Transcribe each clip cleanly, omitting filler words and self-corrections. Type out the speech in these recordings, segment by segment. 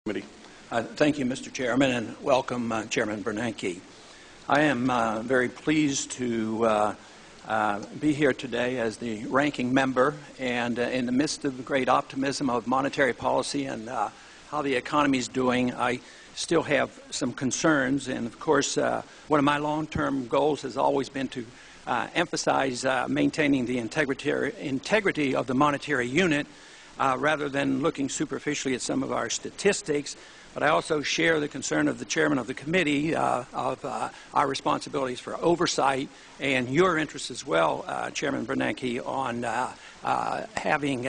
Committee. Thank you, Mr. Chairman, and welcome, Chairman Bernanke. I am very pleased to be here today as the ranking member, and in the midst of the great optimism of monetary policy and how the economy is doing, I still have some concerns. And of course, one of my long-term goals has always been to emphasize maintaining the integrity of the monetary unit rather than looking superficially at some of our statistics. But I also share the concern of the chairman of the committee of our responsibilities for oversight and your interest as well, Chairman Bernanke, on having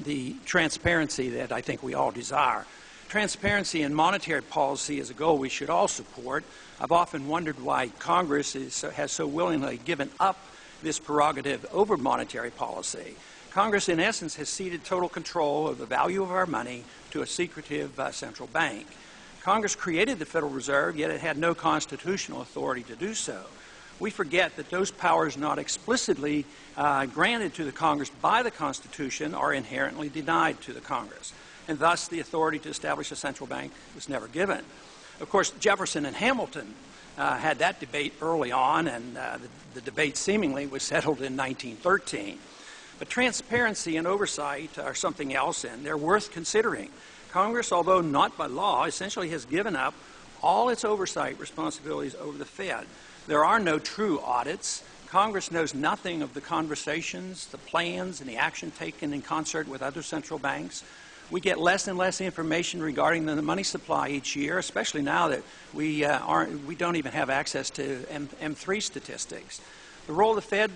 the transparency that I think we all desire. Transparency in monetary policy is a goal we should all support. I've often wondered why Congress has so willingly given up this prerogative over monetary policy. Congress, in essence, has ceded total control of the value of our money to a secretive central bank. Congress created the Federal Reserve, yet it had no constitutional authority to do so. We forget that those powers not explicitly granted to the Congress by the Constitution are inherently denied to the Congress, and thus the authority to establish a central bank was never given. Of course, Jefferson and Hamilton had that debate early on, and the debate seemingly was settled in 1913. But transparency and oversight are something else, and they're worth considering. Congress, although not by law, essentially has given up all its oversight responsibilities over the Fed. There are no true audits. Congress knows nothing of the conversations, the plans, and the action taken in concert with other central banks. We get less and less information regarding the money supply each year, especially now that we don't even have access to M3 statistics. The role the Fed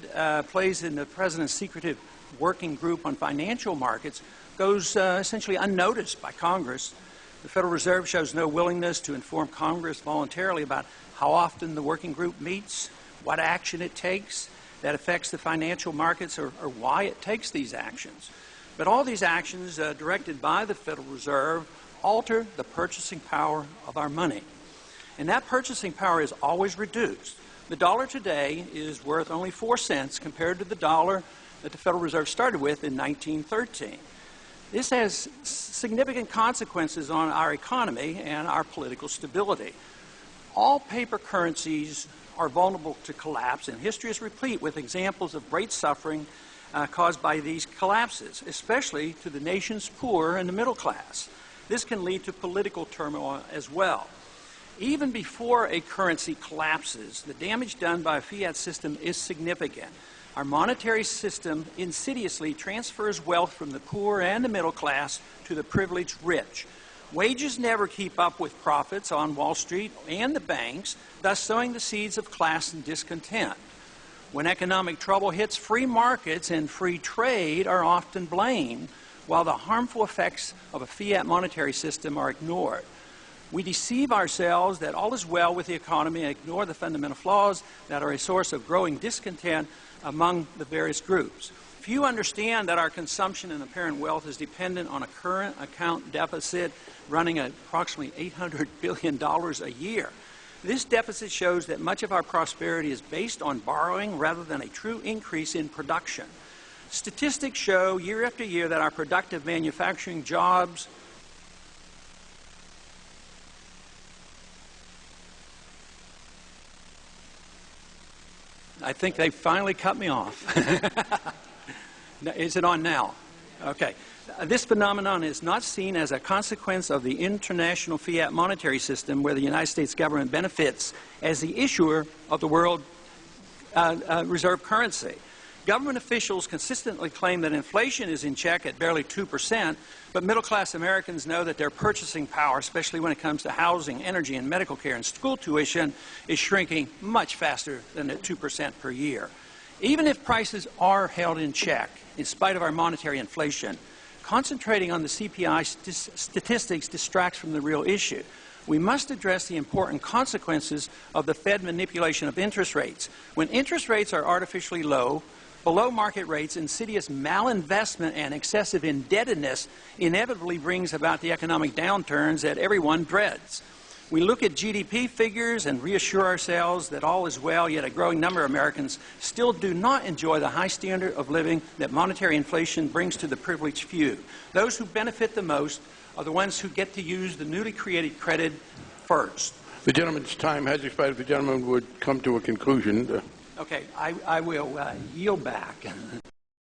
plays in the President's secretive working group on financial markets goes essentially unnoticed by Congress. The Federal Reserve shows no willingness to inform Congress voluntarily about how often the working group meets, what action it takes that affects the financial markets, or why it takes these actions. But all these actions directed by the Federal Reserve alter the purchasing power of our money. And that purchasing power is always reduced. The dollar today is worth only 4 cents compared to the dollar that the Federal Reserve started with in 1913. This has significant consequences on our economy and our political stability. All paper currencies are vulnerable to collapse, and history is replete with examples of great suffering caused by these collapses, especially to the nation's poor and the middle class. This can lead to political turmoil as well. Even before a currency collapses, the damage done by a fiat system is significant. Our monetary system insidiously transfers wealth from the poor and the middle class to the privileged rich. Wages never keep up with profits on Wall Street and the banks, thus sowing the seeds of class and discontent. When economic trouble hits, free markets and free trade are often blamed, while the harmful effects of a fiat monetary system are ignored. We deceive ourselves that all is well with the economy and ignore the fundamental flaws that are a source of growing discontent among the various groups. Few understand that our consumption and apparent wealth is dependent on a current account deficit running at approximately $800 billion a year. This deficit shows that much of our prosperity is based on borrowing rather than a true increase in production. Statistics show year after year that our productive manufacturing jobs I think they finally cut me off. Is it on now? Okay. This phenomenon is not seen as a consequence of the international fiat monetary system where the United States government benefits as the issuer of the world reserve currency. Government officials consistently claim that inflation is in check at barely 2%, but middle-class Americans know that their purchasing power, especially when it comes to housing, energy, and medical care and school tuition, is shrinking much faster than at 2% per year. Even if prices are held in check, in spite of our monetary inflation, concentrating on the CPI statistics distracts from the real issue. We must address the important consequences of the Fed manipulation of interest rates. When interest rates are artificially low, below market rates, insidious malinvestment and excessive indebtedness inevitably brings about the economic downturns that everyone dreads. We look at GDP figures and reassure ourselves that all is well, yet a growing number of Americans still do not enjoy the high standard of living that monetary inflation brings to the privileged few. Those who benefit the most are the ones who get to use the newly created credit first. The gentleman's time has expired. If the gentleman would come to a conclusion. Okay, I will yield back.